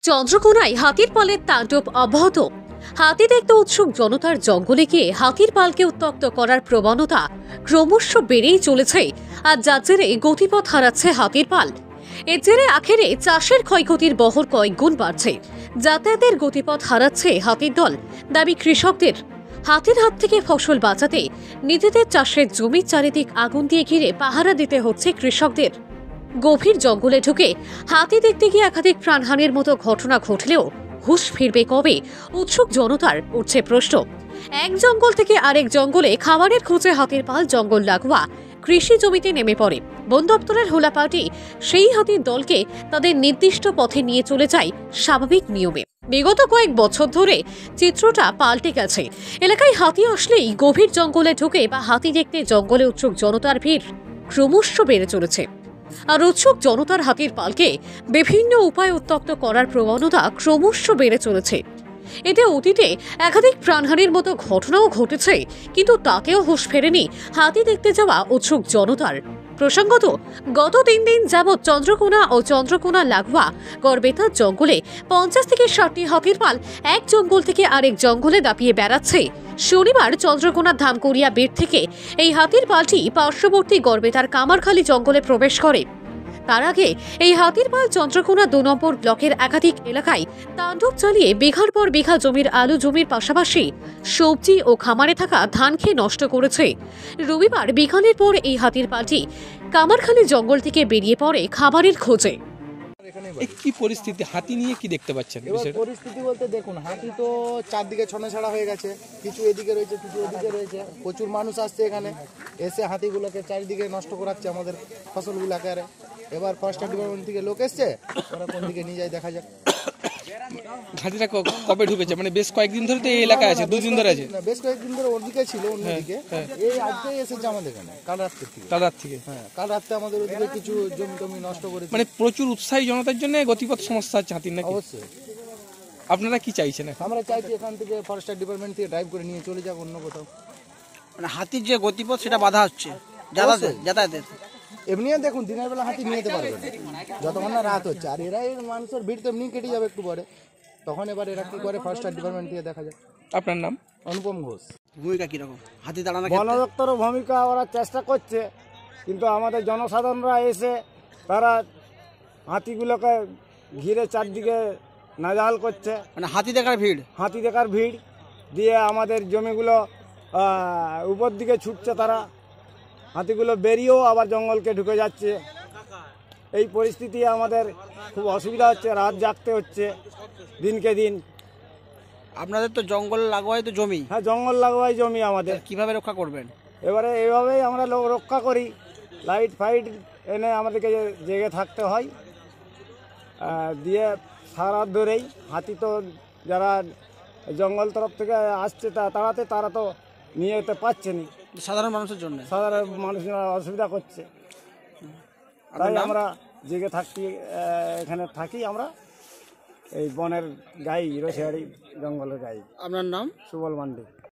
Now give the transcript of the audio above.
চন্দ্রকোনায় হাতির পালের তাণ্ডব অব্যাহত। হাতি দেখতে উৎসুক জনতার জঙ্গলে গিয়ে হাতির পালকে উত্ত্যক্ত করার প্রবণতা ক্রমশ বেড়েই চলেছে, আর যার জেরে গতিপথ হারাচ্ছে হাতির পাল। এর জেরে আখেরে চাষের ক্ষয়ক্ষতির বহর কয়েক গুণ বাড়ছে। যাতায়াতের গতিপথ হারাচ্ছে হাতির দল। দাবি কৃষকদের, হাতির হাত থেকে ফসল বাঁচাতে নিজেদের চাষের জমির চারিদিক আগুন দিয়ে ঘিরে পাহারা দিতে হচ্ছে কৃষকদের। গভীর জঙ্গলে ঢুকে হাতি দেখতে গিয়ে একাধিক প্রাণহানির মতো ঘটনা ঘটলেও হুঁশ ফিরবে কবে, উৎসুক জনতার উঠছে প্রশ্ন। এক জঙ্গল থেকে আরেক জঙ্গলে খাবারের খোঁজে হাতির পাল জঙ্গল লাগোয়া কৃষি জমিতে নেমে পড়ে। বন দপ্তরের হোলাপাটি সেই হাতির দলকে তাদের নির্দিষ্ট পথে নিয়ে চলে যায় স্বাভাবিক নিয়মে। বিগত কয়েক বছর ধরে চিত্রটা পাল্টে গেছে। এলাকায় হাতি আসলেই গভীর জঙ্গলে ঢুকে বা হাতি দেখতে জঙ্গলে উৎসুক জনতার ভিড় ক্রমশ বেড়ে চলেছে। আর উৎসুক জনতার হাতির পালকে বিভিন্ন উপায়ে উত্ত্যক্ত করার প্রবণতা ক্রমশ বেড়ে চলেছে। এতে অতীতে একাধিক প্রাণহানির মতো ঘটনাও ঘটেছে, কিন্তু তাতেও হুঁশ ফেরেনি হাতি দেখতে যাওয়া উৎসুক জনতার। প্রসঙ্গত, গত 3 দিন যাবৎ চন্দ্রকোনা ও চন্দ্রকোনা লাগোয়া গড়বেতার জঙ্গলে 50 থেকে 60টি হাতির পাল এক জঙ্গল থেকে আরেক জঙ্গলে দাপিয়ে বেড়াচ্ছে। শনিবার চন্দ্রকোনার ধামকড়িয়া বেট থেকে এই হাতির পালটি পার্শ্ববর্তী গড়বেতার কামারখালী জঙ্গলে প্রবেশ করে। তার আগে এই হাতির পাল চন্দ্রকোনা 2 নম্বর ব্লকের একাধিক এলাকায় তাণ্ডব চালিয়ে বিঘার পর বিঘা জমির আলু জমির পাশাপাশি সবজি ও খামারে থাকা ধান খেয়ে নষ্ট করেছে। রবিবার বিকালের পর এই হাতির পালটি কামারখালী জঙ্গল থেকে বেরিয়ে পড়ে খাবারের খোঁজে। কি পরিস্থিতি, হাতি নিয়ে কি দেখতে পাচ্ছেন? পরিস্থিতি বলতে দেখুন, হাতি তো চারদিকে ছড়াছড়া হয়ে গেছে, কিছু এদিকে রয়েছে, কিছু ওদিকে রয়েছে। প্রচুর মানুষ আসছে এখানে, এসে হাতিগুলোকে চারিদিকে নষ্ট করাচ্ছে আমাদের ফসলগুলোকে। এবার ফরেস্ট ডিপার্টমেন্ট থেকে লোক এসছে, ওরা কোন দিকে নিয়ে যায় দেখা যাক। হাতিটা কবে ঢুকেছে? মানে বেশ কয়েকদিন ধরে তো এই এলাকায় আছে, 2 দিন ধরে আছে। বেশ কয়েকদিন ধরে ওদিকে ছিল, অন্যদিকে। এই আজকে এসেছে আমাদের এখানে, কাল রাত থেকে। হ্যাঁ, কাল রাতে আমাদের ওদিকে কিছু জমি টমি নষ্ট করেছে। মানে প্রচুর উৎসাহী জনতার জন্য গতিপথ সমস্যা হচ্ছে হাতির নাকি? অবশ্যই। আপনারা কি চাইছেন? আমরা চাইছি এখান থেকে ফরেস্ট ডিপার্টমেন্ট থেকে ড্রাইভ করে নিয়ে চলে যাক অন্য কোথাও। মানে হাতির যে গতিপথ সেটা বাধা হচ্ছে যাতায়াতের। এমনিও দেখুন, দিনের বেলা হাতি নিয়ে যেতে পারবে না যতক্ষণ না রাত হচ্ছে। আর এরা মানুষের ভিড় তো এমনি কেটে যাবে একটু পরে, তখন এবার এরা কি করে ফরেস্ট ডিপার্টমেন্ট দিয়ে দেখা যায়। আপনার নাম? অনুপম ঘোষ। ভূমিকা কিরকম হাতি তাড়ানো? বন দপ্তরও ভূমিকা ওরা চেষ্টা করছে, কিন্তু আমাদের জনসাধারণরা এসে তারা হাতিগুলোকে ঘিরে চারদিকে নাজেহাল করছে। মানে হাতি দেখার ভিড় দিয়ে আমাদের জমিগুলো উপর দিকে ছুটছে। তারা হাতিগুলো বেরিয়েও আবার জঙ্গলকে ঢুকে যাচ্ছে। এই পরিস্থিতি আমাদের খুব অসুবিধা হচ্ছে, রাত জাগতে হচ্ছে দিনকে দিন। আপনাদের তো জঙ্গল লাগোয়াই তো জমি? হ্যাঁ, জঙ্গল লাগোয়াই জমি আমাদের। কিভাবে রক্ষা করবেন? এবারে এইভাবেই আমরা রক্ষা করি, লাইট ফাইট এনে আমাদেরকে জেগে থাকতে হয়। দিয়ে সারা ধরেই হাতি তো যারা জঙ্গল তরফ থেকে আসছে তাড়াতে, তারা তো নিয়ে যেতে পারছে না। সাধারণ মানুষের জন্য মানুষরা অসুবিধা করছে, তাই আমরা জেগে থাকি। এখানে থাকি আমরা, এই বনের গাই, রসিয়ারি জঙ্গলের গাই। আপনার নাম? সুবল মান্ডি।